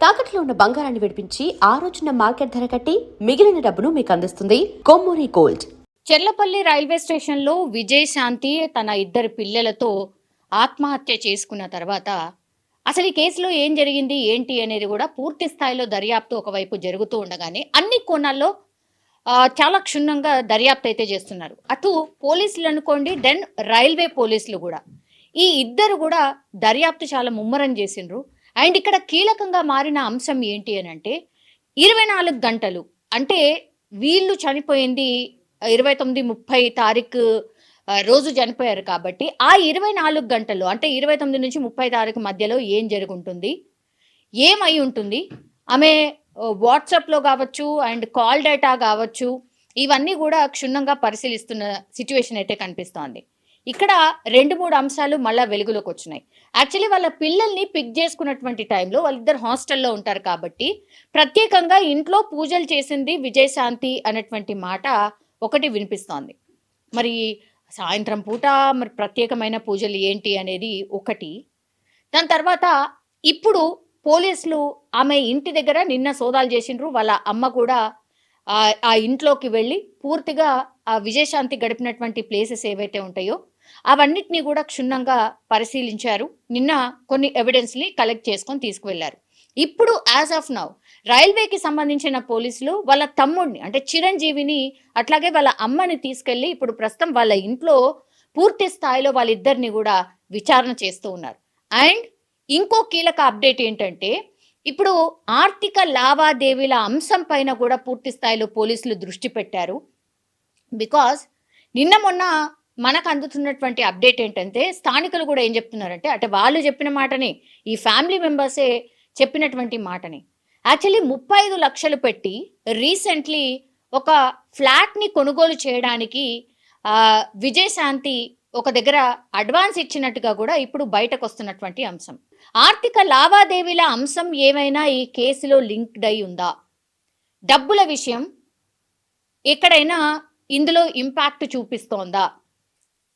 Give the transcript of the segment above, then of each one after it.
తాకట్లో ఉన్న బంగారాన్ని విడిపించి ఆ రోజున మార్కెట్ ధర కట్టి మిగిలిన డబ్బును మీకు అందిస్తుంది కొమ్మూరి గోల్డ్. చెర్లపల్లి రైల్వే స్టేషన్లో విజయశాంతి తన ఇద్దరు పిల్లలతో ఆత్మహత్య చేసుకున్న తర్వాత అసలు ఈ కేసులో ఏం జరిగింది ఏంటి అనేది కూడా పూర్తి స్థాయిలో దర్యాప్తు ఒకవైపు జరుగుతూ ఉండగానే అన్ని కోణాల్లో చాలా క్షుణ్ణంగా దర్యాప్తు అయితే చేస్తున్నారు. అటు పోలీసులు అనుకోండి, దెన్ రైల్వే పోలీసులు కూడా ఈ ఇద్దరు కూడా దర్యాప్తు చాలా ముమ్మరం చేసిండ్రు. అండ్ ఇక్కడ కీలకంగా మారిన అంశం ఏంటి అని అంటే 24 గంటలు అంటే వీళ్ళు చనిపోయింది 29-30 తారీఖు రోజు చనిపోయారు కాబట్టి ఆ 24 గంటలు అంటే 29 నుంచి 30 తారీఖు మధ్యలో ఏం జరుగుంటుంది, ఏమై ఉంటుంది, ఆమె వాట్సాప్లో కావచ్చు అండ్ కాల్ డేటా కావచ్చు, ఇవన్నీ కూడా క్షుణ్ణంగా పరిశీలిస్తున్న సిచ్యువేషన్ అయితే కనిపిస్తోంది. ఇక్కడ 2-3 అంశాలు మళ్ళీ వెలుగులోకి వచ్చినాయి. యాక్చువల్లీ వాళ్ళ పిల్లల్ని పిక్ చేసుకున్నటువంటి టైంలో వాళ్ళిద్దరు హాస్టల్లో ఉంటారు కాబట్టి ప్రత్యేకంగా ఇంట్లో పూజలు చేసింది విజయశాంతి అనేటువంటి మాట ఒకటి వినిపిస్తోంది. మరి సాయంత్రం పూట మరి ప్రత్యేకమైన పూజలు ఏంటి అనేది ఒకటి. దాని తర్వాత ఇప్పుడు పోలీసులు ఆమె ఇంటి దగ్గర నిన్న సోదాలు చేసిండ్రు. వాళ్ళ అమ్మ కూడా ఆ ఇంట్లోకి వెళ్ళి పూర్తిగా ఆ విజయశాంతి గడిపినటువంటి ప్లేసెస్ ఏవైతే ఉంటాయో అవన్నిటినీ కూడా క్షుణ్ణంగా పరిశీలించారు. నిన్న కొన్ని ఎవిడెన్స్ని కలెక్ట్ చేసుకొని తీసుకువెళ్లారు. ఇప్పుడు యాజ్ ఆఫ్ నౌ రైల్వేకి సంబంధించిన పోలీసులు వాళ్ళ తమ్ముడిని అంటే చిరంజీవిని అట్లాగే వాళ్ళ అమ్మని తీసుకెళ్లి ఇప్పుడు ప్రస్తుతం వాళ్ళ ఇంట్లో పూర్తి స్థాయిలో వాళ్ళిద్దరిని కూడా విచారణ చేస్తూ ఉన్నారు. అండ్ ఇంకో కీలక అప్డేట్ ఏంటంటే ఇప్పుడు ఆర్థిక లావాదేవీల అంశం పైన కూడా పూర్తి స్థాయిలో పోలీసులు దృష్టి పెట్టారు. బికాస్ నిన్న మొన్న మనకు అందుతున్నటువంటి అప్డేట్ ఏంటంటే స్థానికులు కూడా ఏం చెప్తున్నారంటే అంటే వాళ్ళు చెప్పిన మాటని ఈ ఫ్యామిలీ మెంబర్సే చెప్పినటువంటి మాటని యాక్చువల్లీ 35 లక్షలు పెట్టి రీసెంట్లీ ఒక ఫ్లాట్ని కొనుగోలు చేయడానికి విజయశాంతి ఒక దగ్గర అడ్వాన్స్ ఇచ్చినట్టుగా కూడా ఇప్పుడు బయటకు వస్తున్నటువంటి అంశం. ఆర్థిక లావాదేవీల అంశం ఏమైనా ఈ కేసులో లింక్డ్ అయి ఉందా, డబ్బుల విషయం ఎక్కడైనా ఇందులో ఇంపాక్ట్ చూపిస్తోందా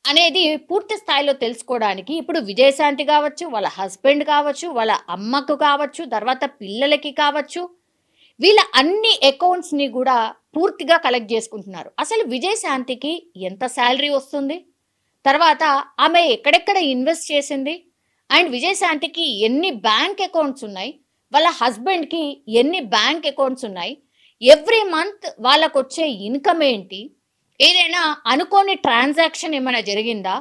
అనేది పూర్తి స్థాయిలో తెలుసుకోవడానికి ఇప్పుడు విజయశాంతి కావచ్చు, వాళ్ళ హస్బెండ్ కావచ్చు, వాళ్ళ అమ్మకు కావచ్చు, తర్వాత పిల్లలకి కావచ్చు, వీళ్ళ అన్ని అకౌంట్స్ని కూడా పూర్తిగా కలెక్ట్ చేసుకుంటున్నారు. అసలు విజయశాంతికి ఎంత శాలరీ వస్తుంది, తర్వాత ఆమె ఎక్కడెక్కడ ఇన్వెస్ట్ చేసింది, అండ్ విజయశాంతికి ఎన్ని బ్యాంక్ అకౌంట్స్ ఉన్నాయి, వాళ్ళ హస్బెండ్కి ఎన్ని బ్యాంక్ అకౌంట్స్ ఉన్నాయి, ఎవ్రీ మంత్ వాళ్ళకు వచ్చే ఇన్కమ్ ఏంటి, ఏదైనా అనుకోని ట్రాన్సాక్షన్ ఏమైనా జరిగిందా,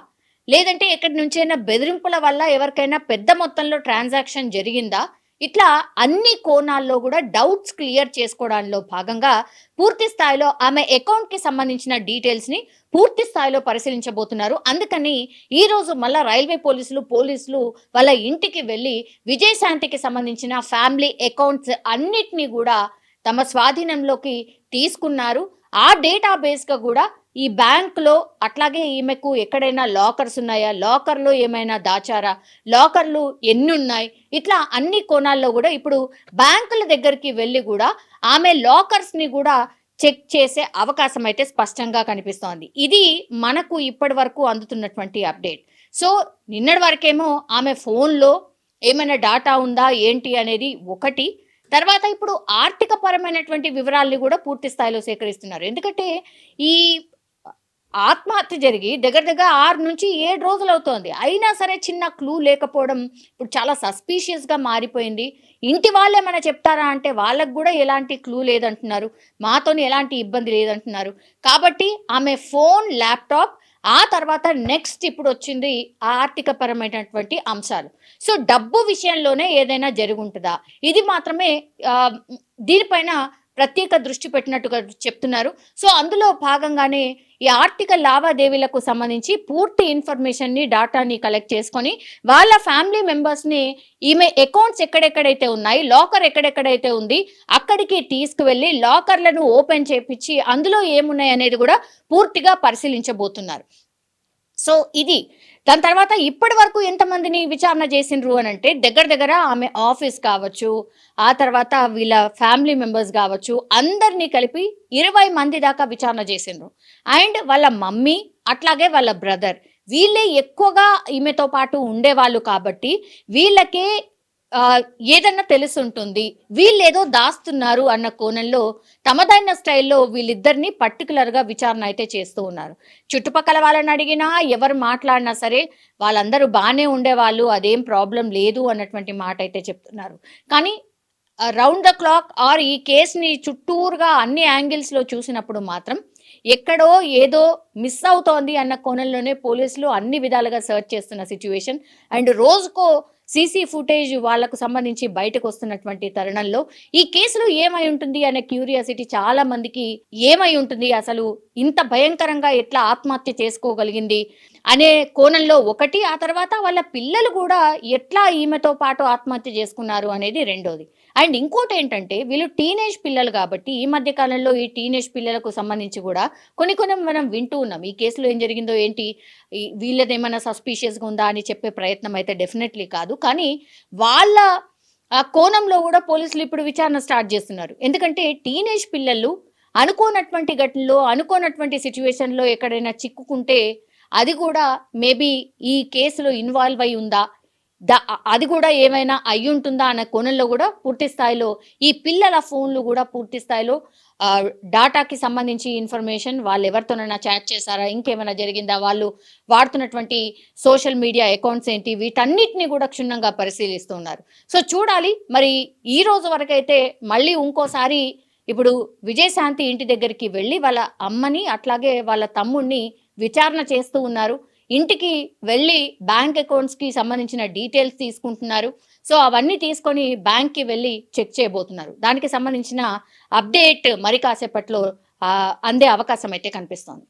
లేదంటే ఎక్కడి నుంచైనా బెదిరింపుల వల్ల ఎవరికైనా పెద్ద మొత్తంలో ట్రాన్సాక్షన్ జరిగిందా, ఇట్లా అన్ని కోణాల్లో కూడా డౌట్స్ క్లియర్ చేసుకోవడంలో భాగంగా పూర్తి స్థాయిలో ఆమె అకౌంట్కి సంబంధించిన డీటెయిల్స్ని పూర్తి స్థాయిలో పరిశీలించబోతున్నారు. అందుకని ఈరోజు మళ్ళీ రైల్వే పోలీసులు వాళ్ళ ఇంటికి వెళ్ళి విజయశాంతికి సంబంధించిన ఫ్యామిలీ అకౌంట్స్ అన్నిటినీ కూడా తమ స్వాధీనంలోకి తీసుకున్నారు. ఆ డేటాబేస్గా కూడా ఈ బ్యాంక్లో అట్లాగే ఈమెకు ఎక్కడైనా లాకర్స్ ఉన్నాయా, లాకర్లో ఏమైనా దాచారా, లాకర్లు ఎన్ని ఉన్నాయి, ఇట్లా అన్ని కోణాల్లో కూడా ఇప్పుడు బ్యాంకుల దగ్గరికి వెళ్ళి కూడా ఆమె లాకర్స్ని కూడా చెక్ చేసే అవకాశం అయితే స్పష్టంగా కనిపిస్తోంది. ఇది మనకు ఇప్పటి వరకు అందుతున్నటువంటి అప్డేట్. సో నిన్నటి వరకేమో ఆమె ఫోన్లో ఏమైనా డాటా ఉందా ఏంటి అనేది ఒకటి, తర్వాత ఇప్పుడు ఆర్థిక పరమైనటువంటి వివరాల్ని కూడా పూర్తి స్థాయిలో సేకరిస్తున్నారు. ఎందుకంటే ఈ ఆత్మహత్య జరిగి దగ్గర 6 నుంచి 7 రోజులు అవుతోంది. అయినా సరే చిన్న క్లూ లేకపోవడం ఇప్పుడు చాలా సస్పీషియస్గా మారిపోయింది. ఇంటి వాళ్ళు ఏమైనా చెప్తారా అంటే వాళ్ళకు కూడా ఎలాంటి క్లూ లేదంటున్నారు, మాతోని ఎలాంటి ఇబ్బంది లేదంటున్నారు. కాబట్టి ఆమె ఫోన్, ల్యాప్టాప్, ఆ తర్వాత నెక్స్ట్ ఇప్పుడు వచ్చింది ఆర్థిక పరమైనటువంటి అంశాలు. సో డబ్బు విషయంలోనే ఏదైనా జరుగుంటుందా, ఇది మాత్రమే దీనిపైన ప్రత్యేక దృష్టి పెట్టినట్టుగా చెప్తున్నారు. సో అందులో భాగంగానే ఈ ఆర్థిక లావాదేవీలకు సంబంధించి పూర్తి ఇన్ఫర్మేషన్ని, డాటాని కలెక్ట్ చేసుకొని వాళ్ళ ఫ్యామిలీ మెంబర్స్ని ఈమె అకౌంట్స్ ఎక్కడెక్కడైతే ఉన్నాయి, లాకర్ ఎక్కడెక్కడైతే ఉంది అక్కడికి తీసుకువెళ్ళి లాకర్లను ఓపెన్ చేపించి అందులో ఏమున్నాయి అనేది కూడా పూర్తిగా పరిశీలించబోతున్నారు. సో ఇది దాని తర్వాత ఇప్పటి వరకు ఎంతమందిని విచారణ చేసిండ్రు అని అంటే దగ్గర ఆమె ఆఫీస్ కావచ్చు, ఆ తర్వాత వీళ్ళ ఫ్యామిలీ మెంబర్స్ కావచ్చు, అందరినీ కలిపి 20 మంది దాకా విచారణ చేసిండ్రు. అండ్ వాళ్ళ మమ్మీ అట్లాగే వాళ్ళ బ్రదర్ వీళ్ళే ఎక్కువగా ఈమెతో పాటు ఉండేవాళ్ళు కాబట్టి వీళ్ళకే ఏదన్నా తెలుసుంటుంది. వీళ్ళేదో దాస్తున్నారు అన్న కోణంలో తమదైన స్టైల్‌లో వీళ్ళిద్దరిని పర్టిక్యులర్‌గా విచారణ అయితే చేస్తూ ఉన్నారు. చుట్టుపక్కల వాళ్ళని అడిగినా, ఎవరు మాట్లాడినా సరే వాళ్ళందరూ బానే ఉండేవాళ్ళు. అదేం ప్రాబ్లమ్ లేదు అన్నటువంటి మాటైతే చెప్తున్నారు. కానీ రౌండ్ ద క్లాక్ ఆర్ ఈ కేస్‌ని చుట్టూరుగా అన్ని యాంగిల్స్‌లో చూసినప్పుడు మాత్రం ఎక్కడో ఏదో మిస్ అవుతోంది అన్న కోణంలోనే పోలీసులు అన్ని విధాలుగా సెర్చ్ చేస్తున్న సిట్యుయేషన్. అండ్ రోజుకో సీసీ ఫుటేజ్ వాళ్ళకు సంబంధించి బయటకొస్తున్నటువంటి తరుణంలో ఈ కేసులో ఏమై ఉంటుంది అనే క్యూరియాసిటీ చాలా మందికి ఏమై ఉంటుంది? అసలు ఇంత భయంకరంగా ఎట్లా ఆత్మహత్య చేసుకోగలిగింది? అనే కోణంలో ఒకటి, ఆ తర్వాత వాళ్ళ పిల్లలు గూడా ఎట్లా ఈమెతో పాటు ఆత్మహత్య చేసుకున్నారు అనేది రెండోది. అండ్ ఇంకోటేంటంటే వీళ్ళు టీనేజ్ పిల్లలు గాబట్టి, ఈ మధ్య కాలంలో ఈ టీనేజ్ పిల్లలకు సంబంధించి గూడా కొన్ని కొన్ని మనం వింటూ ఉన్నాం. ఈ కేసులో ఏం జరిగిందో ఏంటి? వీళ్ళదేమన్నా సస్పీషియస్‌గా ఉందా అని చెప్పే ప్రయత్నం అయితే డెఫినైట్‌లీ కాదు. కానీ వాళ్ళ కోణంలో గూడా పోలీసులు ఇప్పుడు విచారణ స్టార్ట్ జేస్తున్నారు. ఎందుకంటే టీనేజ్ పిల్లలు అనుకోనటువంటి ఘటనలో, అనుకోనటువంటి సిట్యుయేషన్‌లో ఎక్కడైనా చిక్కుకుంటే అది గూడా మేబీ ఈ కేసులో ఇన్వాల్వ్ అయ్యి ఉందా? అది గూడా ఏమైనా అయ్యుంటుందా అన్న కోణంలో గూడా పూర్తి స్థాయిలో ఈ పిల్లల ఫోన్‌లు గూడా పూర్తి స్థాయిలో డాటాకి సంబంధించి ఇన్ఫర్మేషన్ వాళ్ళెవరితోనైనా చాట్ చేశారా? ఇంకేమైనా జరిగిందా? వాళ్ళు వాడుతున్నటువంటి సోషల్ మీడియా అకౌంట్స్ ఏంటి? వీటన్నిటిని గూడా క్షుణ్ణంగా పరిశీలిస్తూ ఉన్నారు. సో, చూడాలి మరి ఈ రోజు వరకైతే మళ్ళీ ఇంకోసారి ఇప్పుడు విజయశాంతి ఇంటి దగ్గరికి వెళ్లి వాళ్ళ అమ్మని, అట్లాగే వాళ్ళ తమ్ముడిని విచారణ చేస్తూ ఉన్నారు. ఇంటికి వెళ్లి బ్యాంక్ అకౌంట్స్‌కి సంబంధించిన డీటెయిల్స్ తీసుకుంటున్నారు. సో, అవన్నీ తీసుకొని బ్యాంక్‌కి వెళ్లి చెక్ చేయబోతున్నారు. దానికి సంబంధించిన అప్డేట్ మరి కాసేపట్లో అందే అవకాశం అయితే కనిపిస్తోంది.